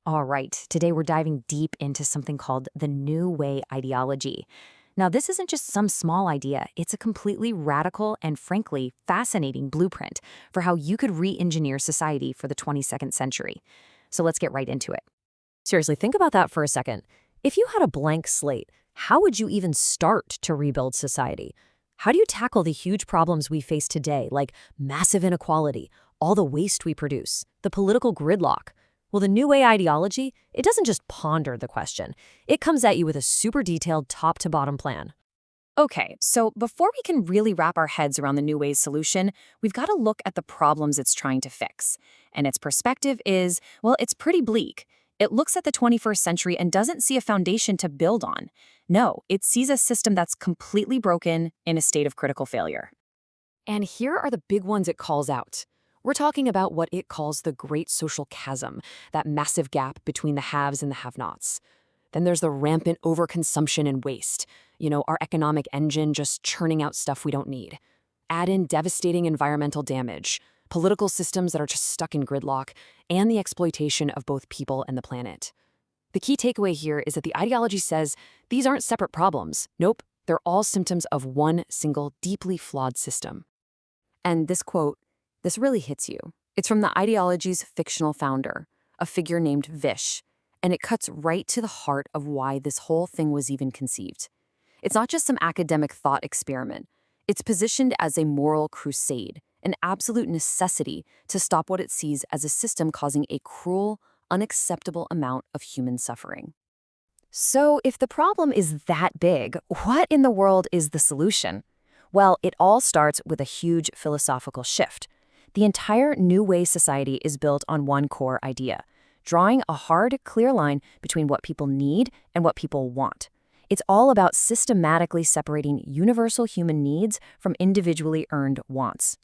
All right, today we're diving deep into something called the New Way ideology. Now, this isn't just some small idea, it's a completely radical and frankly fascinating blueprint for how you could re engineer society for the 22nd century. So let's get right into it. Seriously, think about that for a second. If you had a blank slate, how would you even start to rebuild society? How do you tackle the huge problems we face today, like massive inequality, all the waste we produce, the political gridlock? Well, the New Way ideology, it doesn't just ponder the question. It comes at you with a super detailed top-to-bottom plan. Okay, so before we can really wrap our heads around the New Way's solution, we've got to look at the problems it's trying to fix. And its perspective is, well, it's pretty bleak. It looks at the 21st century and doesn't see a foundation to build on. No, it sees a system that's completely broken, in a state of critical failure. And here are the big ones it calls out. We're talking about what it calls the Great Social Chasm, that massive gap between the haves and the have-nots. Then there's the rampant overconsumption and waste. Our economic engine just churning out stuff we don't need. Add in devastating environmental damage, political systems that are just stuck in gridlock, and the exploitation of both people and the planet. The key takeaway here is that the ideology says these aren't separate problems. Nope, they're all symptoms of one single, deeply flawed system. And this quote, this really hits you. It's from the ideology's fictional founder, a figure named Vish, and it cuts right to the heart of why this whole thing was even conceived. It's not just some academic thought experiment. It's positioned as a moral crusade, an absolute necessity to stop what it sees as a system causing a cruel, unacceptable amount of human suffering. So if the problem is that big, what in the world is the solution? Well, it all starts with a huge philosophical shift. The entire New Way society is built on one core idea, drawing a hard, clear line between what people need and what people want. It's all about systematically separating universal human needs from individually earned wants.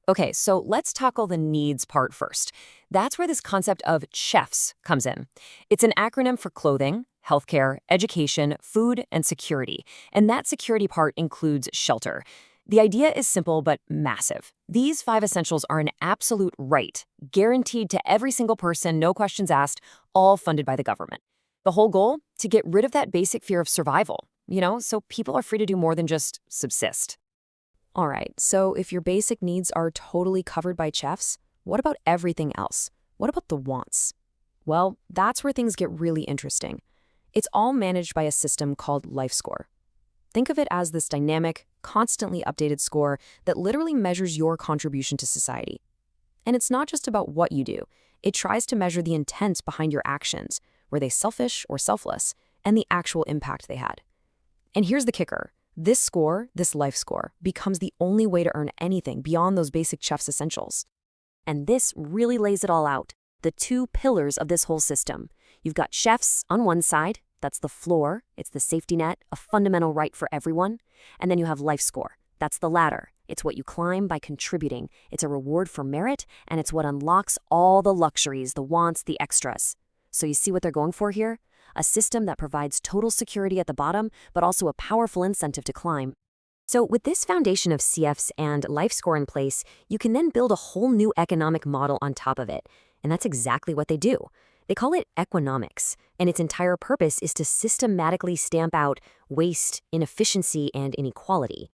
Okay, so let's tackle the needs part first. That's where this concept of CHEFS comes in. It's an acronym for clothing, healthcare, education, food, and security. And that security part includes shelter. The idea is simple but massive. These 5 essentials are an absolute right, guaranteed to every single person, no questions asked, all funded by the government. The whole goal? To get rid of that basic fear of survival, so people are free to do more than just subsist. All right, so if your basic needs are totally covered by CHEFs, what about everything else? What about the wants? Well, that's where things get really interesting. It's all managed by a system called LifeScore. Think of it as this dynamic, constantly updated score that literally measures your contribution to society. And it's not just about what you do. It tries to measure the intent behind your actions. Were they selfish or selfless? And the actual impact they had. And here's the kicker. This score, this life score, becomes the only way to earn anything beyond those basic CHEF's essentials. And this really lays it all out. The 2 pillars of this whole system. You've got CHEFs on one side. That's the floor, it's the safety net, a fundamental right for everyone. And then you have LifeScore. That's the ladder. It's what you climb by contributing. It's a reward for merit, and it's what unlocks all the luxuries, the wants, the extras. So you see what they're going for here? A system that provides total security at the bottom, but also a powerful incentive to climb. So with this foundation of CFs and LifeScore in place, you can then build a whole new economic model on top of it. And that's exactly what they do. They call it Economics, and its entire purpose is to systematically stamp out waste, inefficiency, and inequality.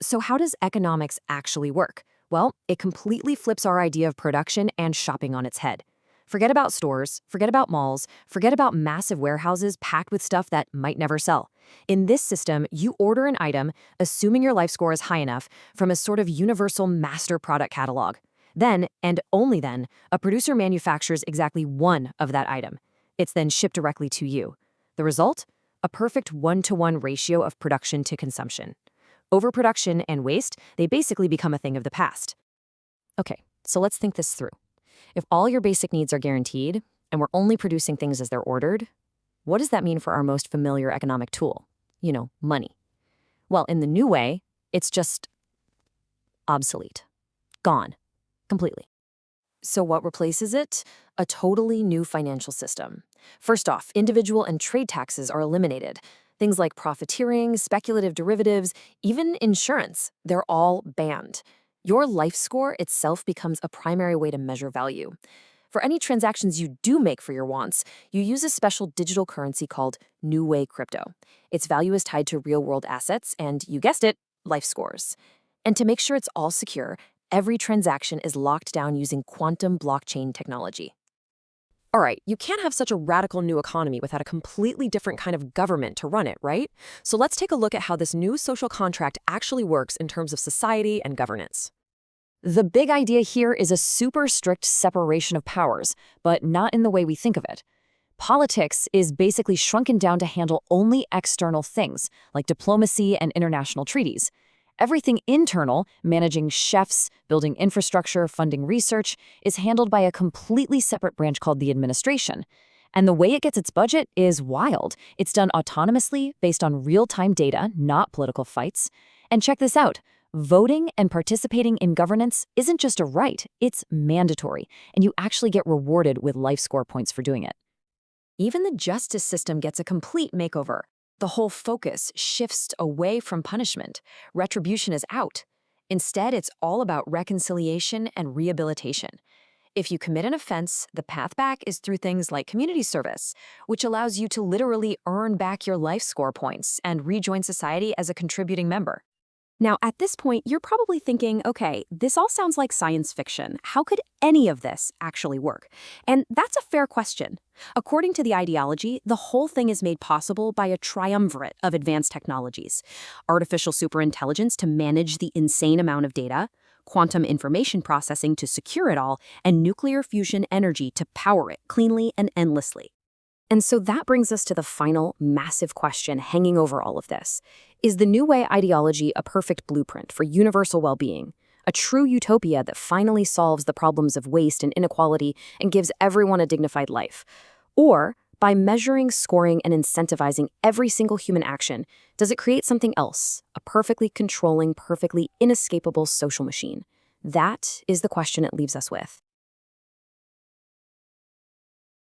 So how does economics actually work? Well, it completely flips our idea of production and shopping on its head. Forget about stores, forget about malls, forget about massive warehouses packed with stuff that might never sell. In this system, you order an item, assuming your life score is high enough, from a sort of universal master product catalog. Then, and only then, a producer manufactures exactly one of that item. It's then shipped directly to you. The result? A perfect 1-to-1 ratio of production to consumption. Overproduction and waste, they basically become a thing of the past. Okay, so let's think this through. If all your basic needs are guaranteed, and we're only producing things as they're ordered, what does that mean for our most familiar economic tool? Money. Well, in the New Way, it's just obsolete. Gone. Completely. So what replaces it? A totally new financial system. First off, individual and trade taxes are eliminated. Things like profiteering, speculative derivatives, even insurance, they're all banned. Your life score itself becomes a primary way to measure value. For any transactions you do make for your wants, you use a special digital currency called New Way Crypto. Its value is tied to real-world assets and, you guessed it, life scores. And to make sure it's all secure, every transaction is locked down using quantum blockchain technology. All right, you can't have such a radical new economy without a completely different kind of government to run it, right? So let's take a look at how this new social contract actually works in terms of society and governance. The big idea here is a super strict separation of powers, but not in the way we think of it. Politics is basically shrunken down to handle only external things, like diplomacy and international treaties. Everything internal, managing chefs, building infrastructure, funding research, is handled by a completely separate branch called the administration. And the way it gets its budget is wild. It's done autonomously, based on real-time data, not political fights. And check this out. Voting and participating in governance isn't just a right, it's mandatory, and you actually get rewarded with LifeScore points for doing it. Even the justice system gets a complete makeover. The whole focus shifts away from punishment. Retribution is out. Instead, it's all about reconciliation and rehabilitation. If you commit an offense, the path back is through things like community service, which allows you to literally earn back your LifeScore points and rejoin society as a contributing member. Now, at this point, you're probably thinking, okay, this all sounds like science fiction. How could any of this actually work? And that's a fair question. According to the ideology, the whole thing is made possible by a triumvirate of advanced technologies: artificial superintelligence to manage the insane amount of data, quantum information processing to secure it all, and nuclear fusion energy to power it cleanly and endlessly. And so that brings us to the final massive question hanging over all of this. Is the New Way ideology a perfect blueprint for universal well-being, a true utopia that finally solves the problems of waste and inequality and gives everyone a dignified life? Or, by measuring, scoring, and incentivizing every single human action, does it create something else, a perfectly controlling, perfectly inescapable social machine? That is the question it leaves us with.